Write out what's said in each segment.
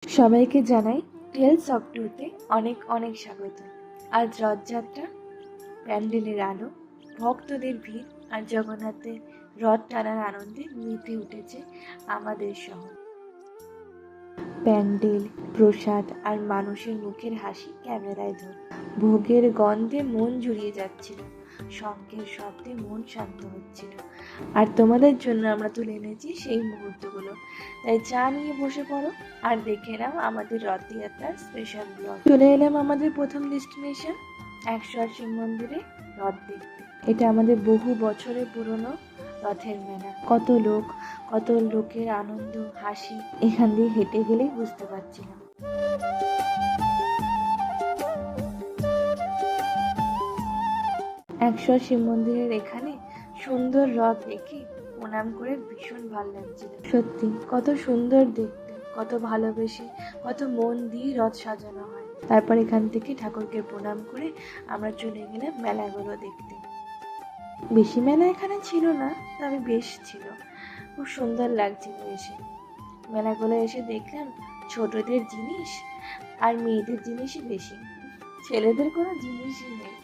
সবাইকে জানাই tales of টুতে অনেক অনেক স্বাগত। আজ রথযাত্রা, প্যান্ডেলের আলো, ভক্তদের ভিড় আর জগন্নাথের রথ টানার আনন্দে মেতে উঠেছে আমাদের শহর। প্যান্ডেল, প্রসাদ আর মানুষের মুখের হাসি ক্যামেরায় ধর। ভোগের গন্ধে মন জুড়িয়ে যাচ্ছিল, শঙ্খের শব্দে মন শান্ত হচ্ছিল। আর তোমাদের জন্য আমরা তুলে এনেছি সেই মুহূর্তগুলো। তাই চা নিয়ে বসে পড়ো আর দেখে নাও আমাদের রথযাত্রার স্পেশাল ব্লগ। চলে এলাম আমাদের প্রথম ডেস্টিনেশন 108 শিব মন্দিরে রথ দেখতে। এটা আমাদের বহু বছরের পুরনো রথের মেলা। কত লোকের আনন্দ, হাসি এখান দিয়ে হেঁটে গেলেই বুঝতে পারছিলাম। একশো শিব মন্দিরের এখানে সুন্দর রথ দেখে প্রণাম করে ভীষণ ভালো লাগছিল। সত্যি কত সুন্দর দেখতে, কত ভালোবেসে, কত মন দিয়ে রথ সাজানো হয়। তারপর এখান থেকে ঠাকুরকে প্রণাম করে আমরা চলে গেলাম মেলাগুলো দেখতে। বেশি মেলা এখানে ছিল না, তবে বেশ ছিল, খুব সুন্দর লাগছিল এসে। মেলাগুলো এসে দেখলাম ছোটদের জিনিস আর মেয়েদের জিনিসই বেশি, ছেলেদের কোনো জিনিসই নেই।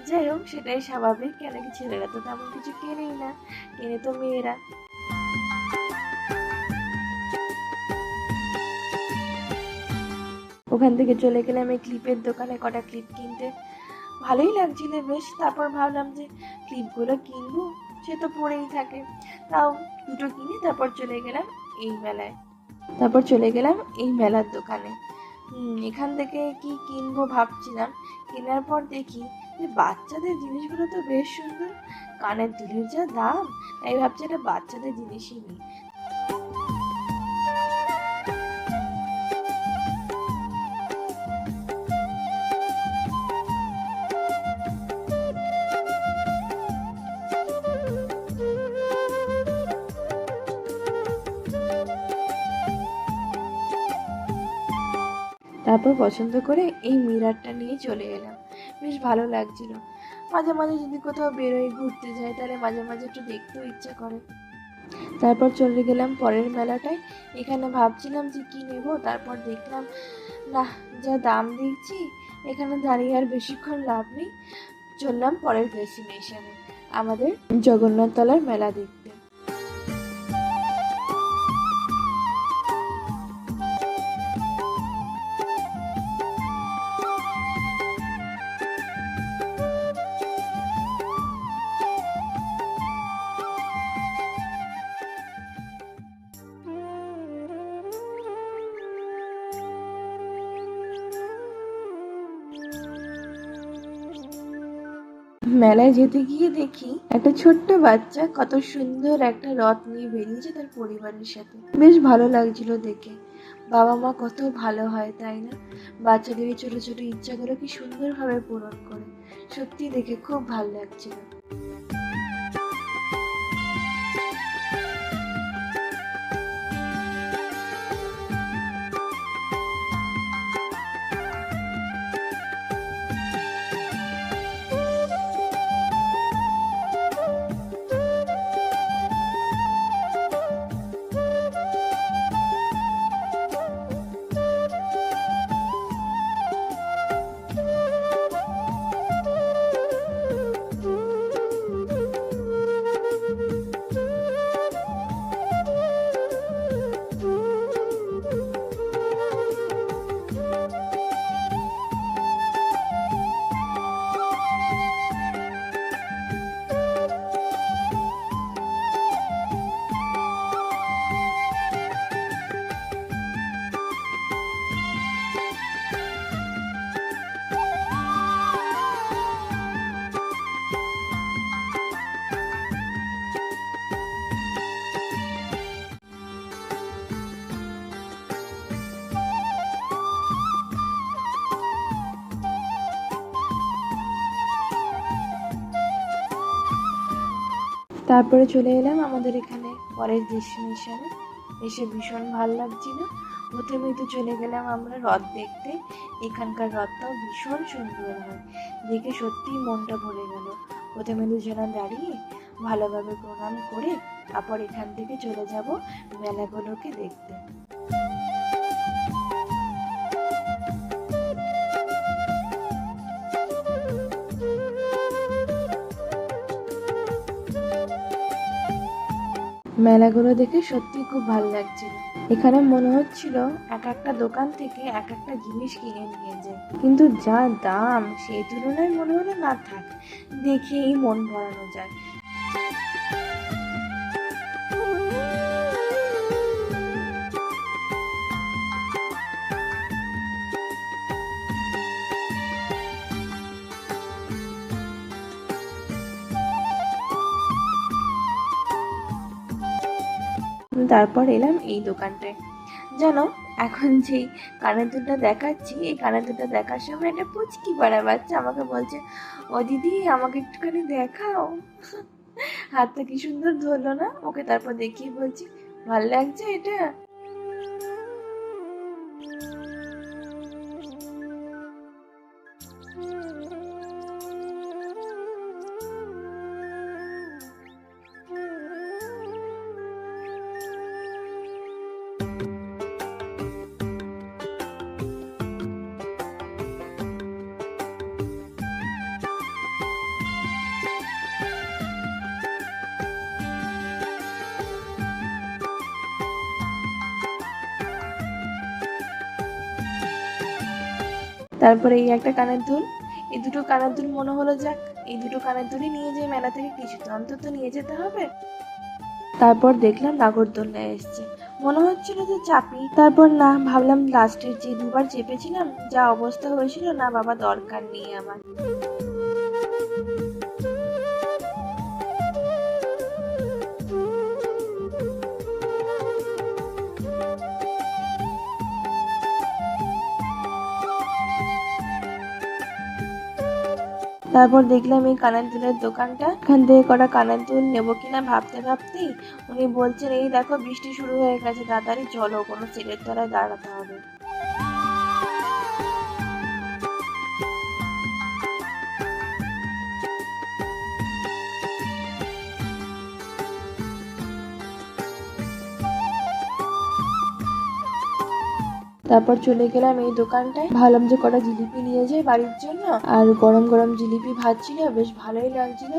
যাই হোক, সেটাই স্বাভাবিক, কেন কি ছেলেরা তো তেমন কিছু কেনেই না, কেনে তো মেয়েরা। ওখান থেকে চলে গেলাম এই ক্লিপের দোকানে কটা ক্লিপ কিনতে। ভালোই লাগছিল বেশ। তারপর ভাবলাম যে ক্লিপগুলো কিনবো, সে তো পড়েই থাকে, তাও দুটো কিনে তারপর চলে গেলাম এই মেলার দোকানে। এখান থেকে কি কিনবো ভাবছিলাম। কেনার পর দেখি যে বাচ্চাদের জিনিসগুলো তো বেশ সুন্দর, কানের দুলের যা দাম, তাই ভাবছি এটা বাচ্চাদের জিনিসই নিই। তারপর পছন্দ করে এই মিররটা নিয়ে চলে এলাম। বেশ ভালো লাগছিল। মাঝে মাঝে যদি কোথাও বেরোই, ঘুরতে যাই, তাহলে মাঝে মাঝে একটু দেখতেও ইচ্ছা করে। তারপর চলে গেলাম পরের মেলাটায়। এখানে ভাবছিলাম যে কি নেব, তারপর দেখলাম না, যা দাম দেখছি এখানে দাঁড়িয়ে আর বেশিক্ষণ লাভ নেই। চললাম পরের ডেস্টিনেশনে, আমাদের জগন্নাথ তলার মেলা দেখতে। মেলায় যেতে গিয়ে দেখি একটা ছোট্ট বাচ্চা কত সুন্দর একটা রথ নিয়ে বেরিয়েছে তার পরিবারের সাথে। বেশ ভালো লাগছিল দেখে। বাবা মা কত ভালো হয়, তাই না? বাচ্চাদের এই ছোট ছোট ইচ্ছাগুলো কি সুন্দরভাবে পূরণ করে। সত্যি দেখে খুব ভালো লাগছিল। তারপরে চলে এলাম আমাদের এখানে পরের ডেস্টিনেশনে। এসে ভীষণ ভালো লাগছিল। প্রথমেই তো চলে গেলাম আমরা রথ দেখতে। এখানকার রথটাও ভীষণ সুন্দর হয়, দেখে সত্যিই মনটা ভরে গেল। প্রথমে দুজনা দাঁড়িয়ে ভালোভাবে প্রণাম করে তারপর এখান থেকে চলে যাব মেলাগুলোকে দেখতে। মেলাগুলো দেখে সত্যি খুব ভালো লাগছিল। এখানে মনে হচ্ছিল এক একটা দোকান থেকে এক একটা জিনিস কিনে নিয়ে যায়, কিন্তু যা দাম সেই তুলনায় মনে হলো না থাক, দেখেই মন ভরানো যায়। তারপর এলাম এই দোকানটায়। জানো, এখন যেই কানের দুলটা দেখাচ্ছি, এই কানের দুলটা দেখার সময় একটা পুচকি পাড়া বাচ্চা আমাকে বলছে, ও দিদি আমাকে একটুখানি দেখাও। হাতটা কি সুন্দর ধরলো না? ওকে তারপর দেখিয়ে বলছি, ভাল লাগছে এটা? তারপরে এই একটা কানের দুল, এই দুটো কানের দুল মনে হলো যাক, এই দুটো কানের দুলই নিয়ে যাই মেলা থেকে, কিছু তো অন্তত নিয়ে যেতে হবে। তারপর দেখলাম নাগরদোলনা এসছে, মনে হচ্ছিল যে চাপি, তারপর না, ভাবলাম লাস্টের যে দুবার চেপেছিলাম যা অবস্থা হয়েছিল, না বাবা দরকার নেই আমার। তারপর দেখলাম এই কানের দুলের দোকানটা, এখান থেকে কটা কানের দুল নেবো কিনা ভাবতে ভাবতেই উনি বলছেন, এই দেখো বৃষ্টি শুরু হয়ে গেছে, তাড়াতাড়ি চলো, কোনো ছেলের তলায় দাঁড়াতে হবে। তারপর চলে গেলাম এই দোকানটায়, ভাবলাম যে কটা জিলিপি নিয়ে যাই বাড়ির জন্য, আর গরম গরম জিলিপি ভাজছিল, বেশ ভালোই লাগছিল।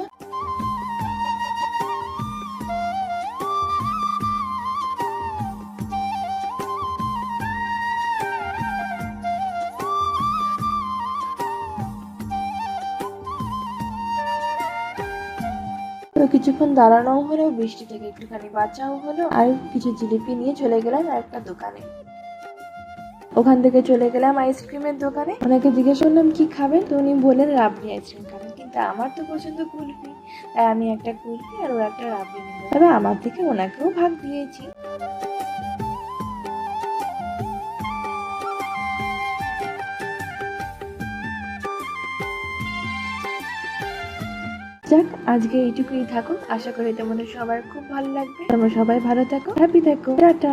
তো কিছুক্ষণ দাঁড়ানোও হলো, বৃষ্টি থেকে একটুখানি বাঁচাও হলো, আর কিছু জিলিপি নিয়ে চলে গেলাম একটা দোকানে। ওখান থেকে চলে গেলাম আইসক্রিমের দোকানে। ওনাকে জিজ্ঞেস করলাম কি খাবেন, তো উনি বললেন রাবড়ি আইসক্রিম খাবেন, কিন্তু আমার তো পছন্দ কুলফি, তাই আমি একটা কুলফি আর ও একটা রাবড়ি নিল। তবে আমার থেকে ওনাকেও ভাগ দিয়েছি। যাক, আজকে এইটুকুই থাকুক, আশা করি তোমাদের সবার খুব ভালো লাগবে। তোমরা সবাই ভালো থাকো, হ্যাপি থাকো, টাটা।